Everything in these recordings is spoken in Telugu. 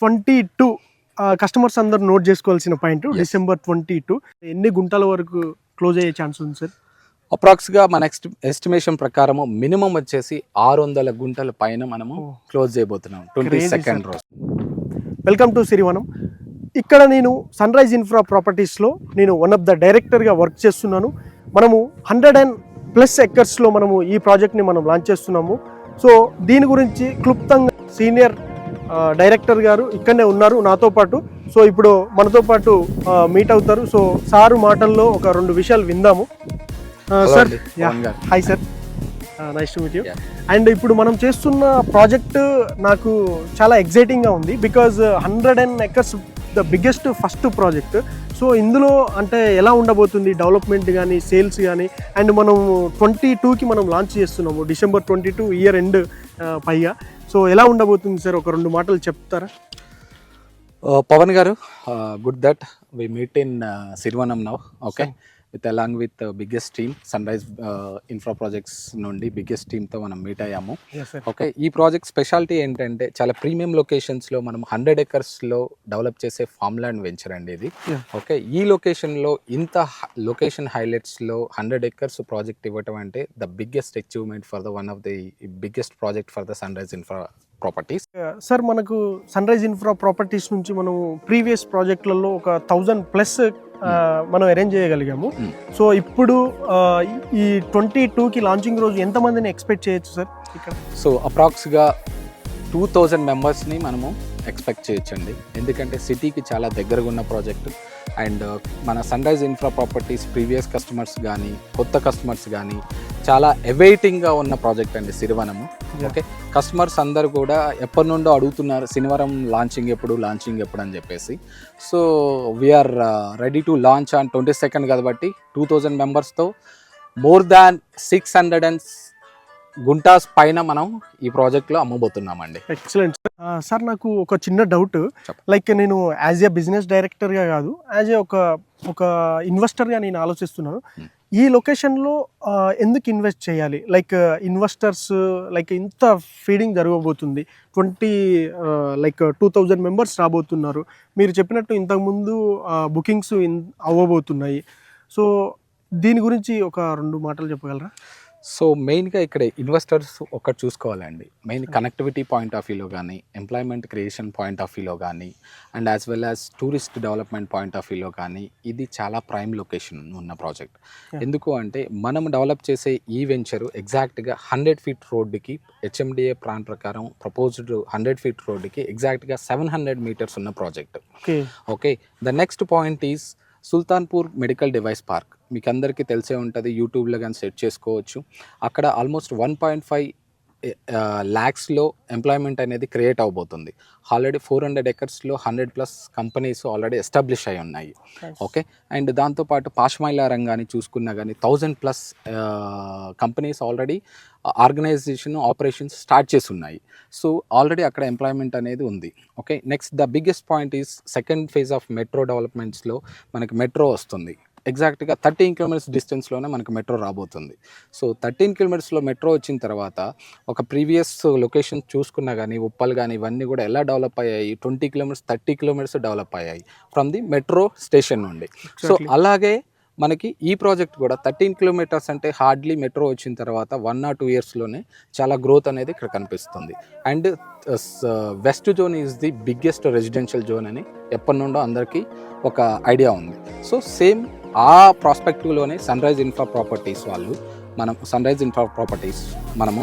22 కస్టమర్స్ అందరూ నోట్ చేసుకోవాల్సిన పాయింట్. డిసెంబర్ 22 ఎన్ని గుంటల వరకు క్లోజ్ అయ్యే ఛాన్స్ ఉంది సార్? అప్రాక్స్గా మన ఎస్టిమేషన్ ప్రకారము మినిమం వచ్చేసి 600 గుంటల పైన మనము క్లోజ్ చేయబోతున్నాం 22nd రోజు. Welcome to Sirivanam. ఇక్కడ నేను సన్ రైజ్ ఇన్ఫ్రా ప్రాపర్టీస్లో నేను వన్ ఆఫ్ ద డైరెక్టర్గా వర్క్ చేస్తున్నాను. మనము 100+ ఎకర్స్లో మనము ఈ ప్రాజెక్ట్ని మనం లాంచ్ చేస్తున్నాము. సో దీని గురించి క్లుప్తంగా సీనియర్ డైరెక్టర్ గారు ఇక్కడనే ఉన్నారు నాతో పాటు. సో ఇప్పుడు మనతో పాటు మీట్ అవుతారు. సో సారు మాటల్లో ఒక 2 విషయాలు విందాము. Sir, hi sir, nice to meet you. And ఇప్పుడు మనం చేస్తున్న ప్రాజెక్ట్ నాకు చాలా ఎగ్జైటింగ్గా ఉంది. Because 100 acres the biggest first project. So ఇందులో అంటే ఎలా ఉండబోతుంది డెవలప్మెంట్ కానీ సేల్స్ కానీ, అండ్ మనం 22కి మనం లాంచ్ చేస్తున్నాము, డిసెంబర్ 22 ఇయర్ ఎండ్ పైగా. సో ఎలా ఉండబోతుంది సార్, ఒక 2 మాటలు చెప్తారా? Pavan garu, good that we meet in Sirivanam now. Okay, with along with biggest team sun rise infra projects నుండి బిగ్గెస్ట్ టీమ్తో మనం మీట్ అయ్యాము. ఓకే, ఈ ప్రాజెక్ట్ స్పెషాలిటీ ఏంటంటే చాలా ప్రీమియం లొకేషన్స్లో మనం 100 acresలో డెవలప్ చేసే ఫామ్ ల్యాండ్ వెంచర్ అండి ఇది. ఓకే, ఈ లొకేషన్లో ఇంత లొకేషన్ హైలైట్స్లో 100 acres ప్రాజెక్ట్ ఇవ్వటం అంటే the biggest achievement for the one of the biggest project for the sun rise Infra Properties. Sir, మనకు సన్ రైజ్ ఇన్ఫ్రా ప్రాపర్టీస్ నుంచి మనం ప్రీవియస్ ప్రాజెక్టులలో ఒక 1000+ మనం అరేంజ్ చేయగలిగాము. సో ఇప్పుడు ఈ 22కి లాంచింగ్ రోజు ఎంతమందిని ఎక్స్పెక్ట్ చేయొచ్చు సార్ ఇక్కడ? సో అప్రాక్స్గా 2000 మెంబర్స్ని మనము ఎక్స్పెక్ట్ చేయొచ్చండి. ఎందుకంటే సిటీకి చాలా దగ్గరగా ఉన్న ప్రాజెక్టు. అండ్ మన sun rise Infra Properties previous customers కానీ కొత్త కస్టమర్స్ కానీ చాలా అవైటింగ్గా ఉన్న ప్రాజెక్ట్ అండి సిరివనము. ఓకే, కస్టమర్స్ అందరు కూడా ఎప్పటి నుండో అడుగుతున్నారు సిరివనం లాంచింగ్ ఎప్పుడు అని చెప్పేసి. So we're ready to launch on 22nd కాబట్టి 2000 మెంబర్స్తో మోర్ దాన్ 600 గుంటాస్ పైన మనం ఈ ప్రాజెక్ట్లో అమ్మబోతున్నామండి. Excellent sir. నాకు ఒక చిన్న డౌట్. లైక్ నేను యాజ్ ఏ బిజినెస్ డైరెక్టర్గా కాదు, యాజ్ ఏ ఒక ఇన్వెస్టర్గా నేను ఆలోచిస్తున్నాను. ఈ లొకేషన్లో ఎందుకు ఇన్వెస్ట్ చేయాలి? లైక్ ఇన్వెస్టర్స్ లైక్ ఇంత ఫీడింగ్ జరగబోతుంది, 2000 మెంబర్స్ రాబోతున్నారు. మీరు చెప్పినట్టు ఇంతకుముందు బుకింగ్స్ అవ్వబోతున్నాయి. సో దీని గురించి ఒక 2 మాటలు చెప్పగలరా? సో మెయిన్గా ఇక్కడ ఇన్వెస్టర్స్ ఒకటి చూసుకోవాలండి. మెయిన్ కనెక్టివిటీ పాయింట్ ఆఫ్ వ్యూలో కానీ, ఎంప్లాయ్మెంట్ క్రియేషన్ పాయింట్ ఆఫ్ వ్యూలో కానీ, and as well as tourist development point of వ్యూలో కానీ ఇది చాలా ప్రైమ్ లొకేషన్ ఉన్న ప్రాజెక్ట్. ఎందుకు అంటే మనం డెవలప్ చేసే ఈ వెంచరు ఎగ్జాక్ట్గా 100 feet రోడ్డుకి HMDA ప్లాన్ ప్రకారం ప్రపోజ్డ్ 100 feet రోడ్డుకి ఎగ్జాక్ట్గా 700 meters ఉన్న project. Okay, the next point is Sultanpur medical device park. మీకు అందరికీ తెలిసే ఉంటుంది, యూట్యూబ్లో కానీ సెట్ చేసుకోవచ్చు. అక్కడ ఆల్మోస్ట్ 1.5 lakhsలో ఎంప్లాయ్మెంట్ అనేది క్రియేట్ అవబోతుంది. ఆల్రెడీ 400 acresలో 100+ కంపెనీస్ ఆల్రెడీ ఎస్టాబ్లిష్ అయి ఉన్నాయి. ఓకే, అండ్ దాంతోపాటు పాష్మైలా రంగాన్ని చూసుకున్నా కానీ 1000+ companies already organisation operations start చేసి ఉన్నాయి. సో ఆల్రెడీ అక్కడ ఎంప్లాయ్మెంట్ అనేది ఉంది. Okay, next the biggest point is second phase of metro డెవలప్మెంట్స్లో మనకి మెట్రో వస్తుంది. ఎగ్జాక్ట్గా 13 kilometers డిస్టెన్స్లోనే మనకు మెట్రో రాబోతుంది. సో 13 kilometersలో మెట్రో వచ్చిన తర్వాత ఒక ప్రీవియస్ లొకేషన్ చూసుకున్నా కానీ ఉప్పల్ కానీ ఇవన్నీ కూడా ఎలా డెవలప్ అయ్యాయి, 20 kilometers 30 kilometers డెవలప్ అయ్యాయి ఫ్రమ్ ది మెట్రో స్టేషన్ నుండి. సో అలాగే మనకి ఈ ప్రాజెక్ట్ కూడా 13 kilometers అంటే హార్డ్లీ మెట్రో వచ్చిన తర్వాత 1 or 2 yearsలోనే చాలా గ్రోత్ అనేది ఇక్కడ కనిపిస్తుంది. And west zone is the biggest residential zone అని ఎప్పటి నుండో అందరికీ ఒక ఐడియా ఉంది. సో సేమ్ ఆ ప్రాస్పెక్టివ్లోనే సన్ రైజ్ ఇన్ఫ్రా ప్రాపర్టీస్ వాళ్ళు మనము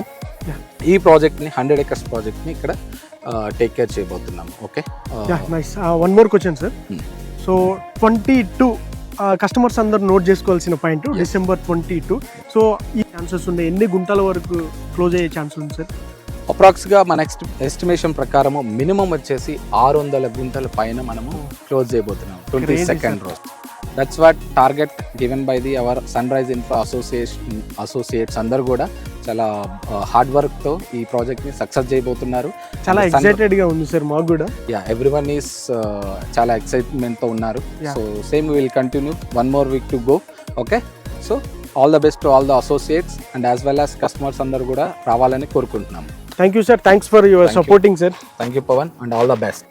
ఈ ప్రాజెక్ట్ని 100 acres ప్రాజెక్ట్ని ఇక్కడ టేక్ కేర్ చేయబోతున్నాము. Okay, nice. One more question sir. So 22 customers అందరూ నోట్ చేసుకోవాల్సిన పాయింట్, డిసెంబర్ 22. సో ఈ ఛాన్సెస్ ఉన్నాయి, ఎన్ని గుంటల వరకు క్లోజ్ అయ్యే ఛాన్స్ ఉంది సార్? అప్రాక్స్గా మన ఎస్టిమేషన్ ప్రకారము మినిమం వచ్చేసి 600 గుంటల పైన మనము క్లోజ్ చేయబోతున్నాం 22nd రోజు. That's what target given by the our sun rise Infra associates అందరు కూడా చాలా హార్డ్ వర్క్తో ఈ ప్రాజెక్ట్ని సక్సెస్ చేయబోతున్నారు. చాలా ఎక్సైటెడ్గా ఉంది సార్ మాకు కూడా. ఎవ్రీవన్ ఈస్ చాలా ఎక్సైట్మెంట్తో ఉన్నారు. So same will continue 1 more week to go. Okay, so all the best to all the associates and as well as customers అందరూ కూడా రావాలని కోరుకుంటున్నాము. Thank you sir, thanks for your supporting sir. Thank you Pavan and all the best.